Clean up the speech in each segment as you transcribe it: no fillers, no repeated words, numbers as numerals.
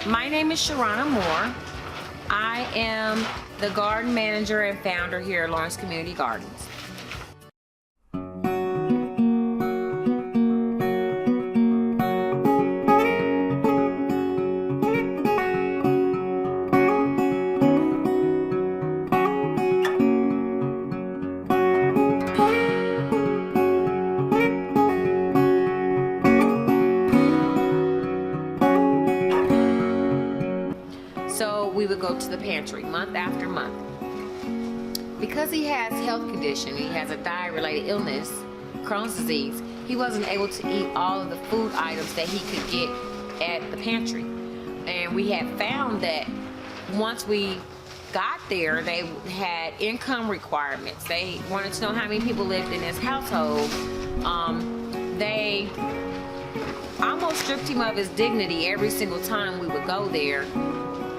My name is Sharrona Moore. I am the garden manager and founder here at Lawrence Community Gardens. So we would go to the pantry month after month. Because he has health condition, he has a diet-related illness, Crohn's disease, he wasn't able to eat all of the food items that he could get at the pantry. And we had found that once we got there, they had income requirements. They wanted to know how many people lived in his household. They almost stripped him of his dignity every single time we would go there,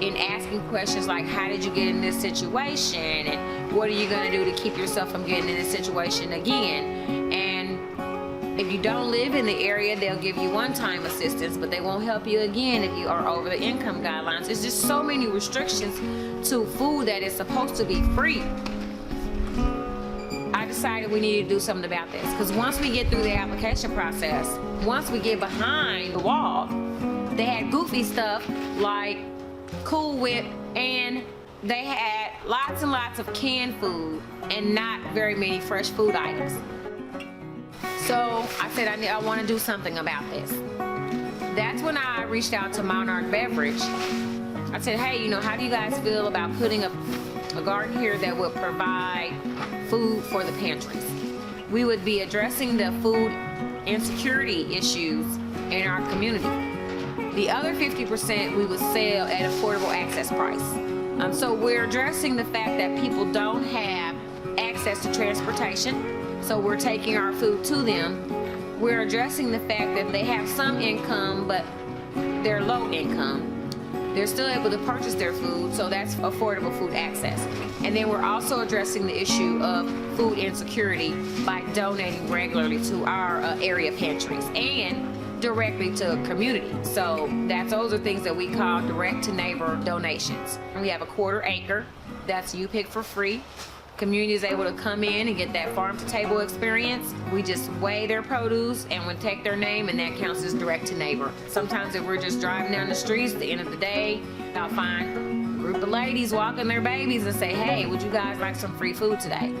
in asking questions like, how did you get in this situation, and what are you going to do to keep yourself from getting in this situation again? And if you don't live in the area, they'll give you one-time assistance, but they won't help you again if you are over the income guidelines. There's just so many restrictions to food that is supposed to be free. I decided we needed to do something about this, because once we get through the application process, once we get behind the wall, they had goofy stuff like Cool Whip, and they had lots and lots of canned food and not very many fresh food items. So I said I want to do something about this. That's when I reached out to Monarch Beverage. I said, hey, how do you guys feel about putting a garden here that would provide food for the pantries? We would be addressing the food insecurity issues in our community. The other 50% we would sell at affordable access price. So we're addressing the fact that people don't have access to transportation, so we're taking our food to them. We're addressing the fact that they have some income, but they're low income. They're still able to purchase their food, so that's affordable food access. And then we're also addressing the issue of food insecurity by donating regularly to our area pantries and directly to community. So those are things that we call direct to neighbor donations. We have a 1/4 acre that's you pick for free. Community is able to come in and get that farm to table experience. We just weigh their produce and we take their name, and that counts as direct to neighbor. Sometimes if we're just driving down the streets at the end of the day, I'll find a group of ladies walking their babies and say, hey, would you guys like some free food today?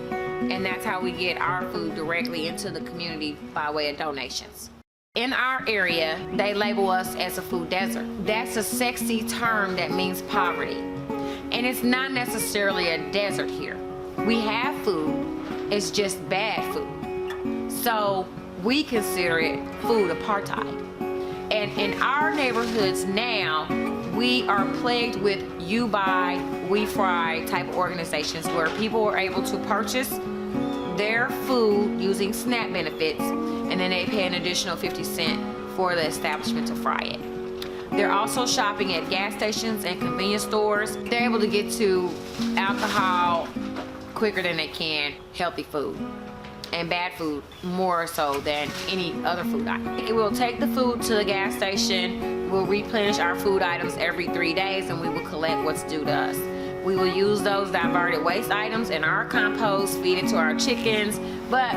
And that's how we get our food directly into the community by way of donations. In our area, they label us as a food desert. That's a sexy term that means poverty. And it's not necessarily a desert here. We have food, it's just bad food. So we consider it food apartheid. And in our neighborhoods now, we are plagued with you buy, we fry type of organizations where people are able to purchase their food using SNAP benefits, and then they pay an additional 50 cents for the establishment to fry it. They're also shopping at gas stations and convenience stores. They're able to get to alcohol quicker than they can healthy food, and bad food more so than any other food item. We'll take the food to the gas station, we'll replenish our food items every 3 days, and we will collect what's due to us. We will use those diverted waste items in our compost, feed it to our chickens, but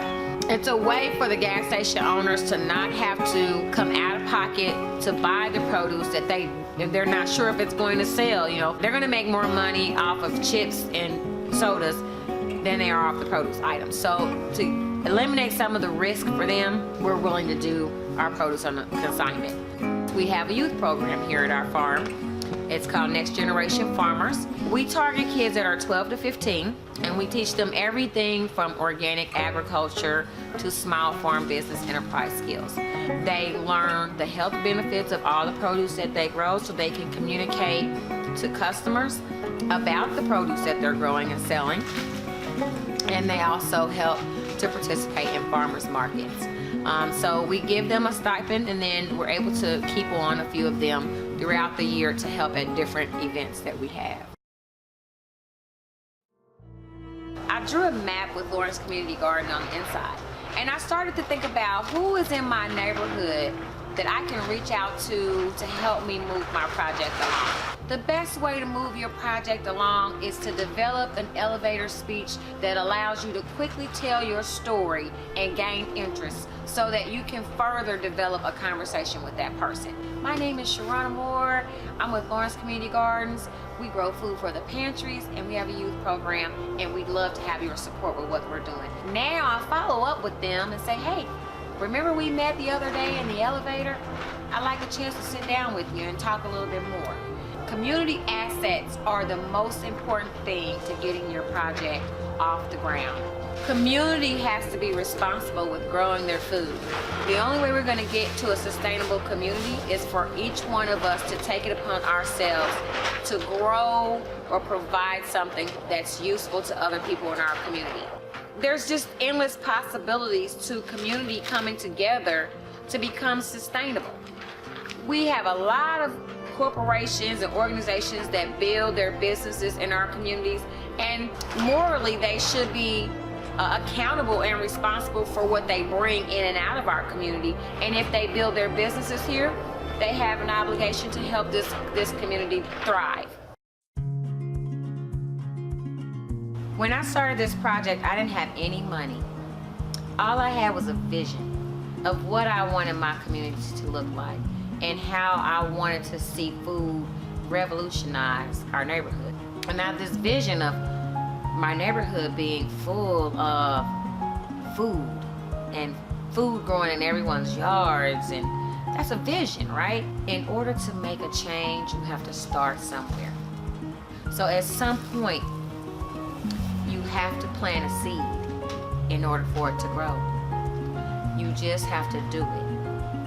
it's a way for the gas station owners to not have to come out of pocket to buy the produce that if they're not sure if it's going to sell. They're going to make more money off of chips and sodas than they are off the produce items. So to eliminate some of the risk for them, we're willing to do our produce on a consignment. We have a youth program here at our farm. It's called Next Generation Farmers. We target kids that are 12 to 15, and we teach them everything from organic agriculture to small farm business enterprise skills. They learn the health benefits of all the produce that they grow, so they can communicate to customers about the produce that they're growing and selling. And they also help to participate in farmers markets. So we give them a stipend, and then we're able to keep on a few of them throughout the year to help at different events that we have. I drew a map with Lawrence Community Garden on the inside, And I started to think about who is in my neighborhood that I can reach out to help me move my project along. The best way to move your project along is to develop an elevator speech that allows you to quickly tell your story and gain interest so that you can further develop a conversation with that person. My name is Sharrona Moore. I'm with Lawrence Community Gardens. We grow food for the pantries and we have a youth program, and we'd love to have your support with what we're doing. Now I follow up with them and say, hey, remember we met the other day in the elevator? I'd like a chance to sit down with you and talk a little bit more. Community assets are the most important thing to getting your project off the ground. Community has to be responsible with growing their food. The only way we're going to get to a sustainable community is for each one of us to take it upon ourselves to grow or provide something that's useful to other people in our community. There's just endless possibilities to community coming together to become sustainable. We have a lot of corporations and organizations that build their businesses in our communities, and morally they should be accountable and responsible for what they bring in and out of our community. And if they build their businesses here, they have an obligation to help this community thrive. When I started this project, I didn't have any money. All I had was a vision of what I wanted my community to look like and how I wanted to see food revolutionize our neighborhood. And now this vision of my neighborhood being full of food and food growing in everyone's yards, and that's a vision, right? In order to make a change, you have to start somewhere. So at some point, you have to plant a seed in order for it to grow. You just have to do it.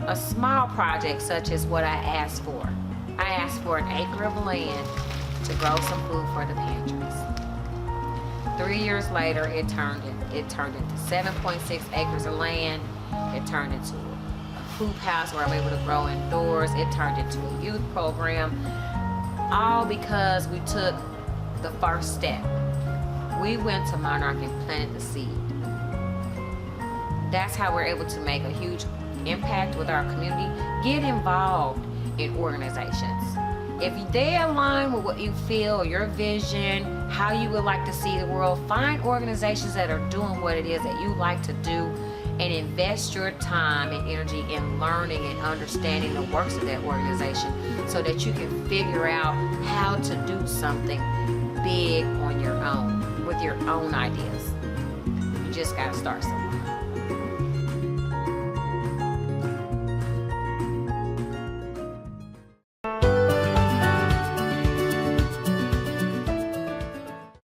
A small project such as what I asked for. I asked for an acre of land to grow some food for the pantries. 3 years later, it turned into 7.6 acres of land. It turned into a hoop house where I'm able to grow indoors. It turned into a youth program. All because we took the first step. We went to Monarch and planted the seed. That's how we're able to make a huge impact with our community. Get involved in organizations. If they align with what you feel, your vision, how you would like to see the world, find organizations that are doing what it is that you like to do, and invest your time and energy in learning and understanding the works of that organization so that you can figure out how to do something big on your own, with your own ideas. You just gotta start somewhere.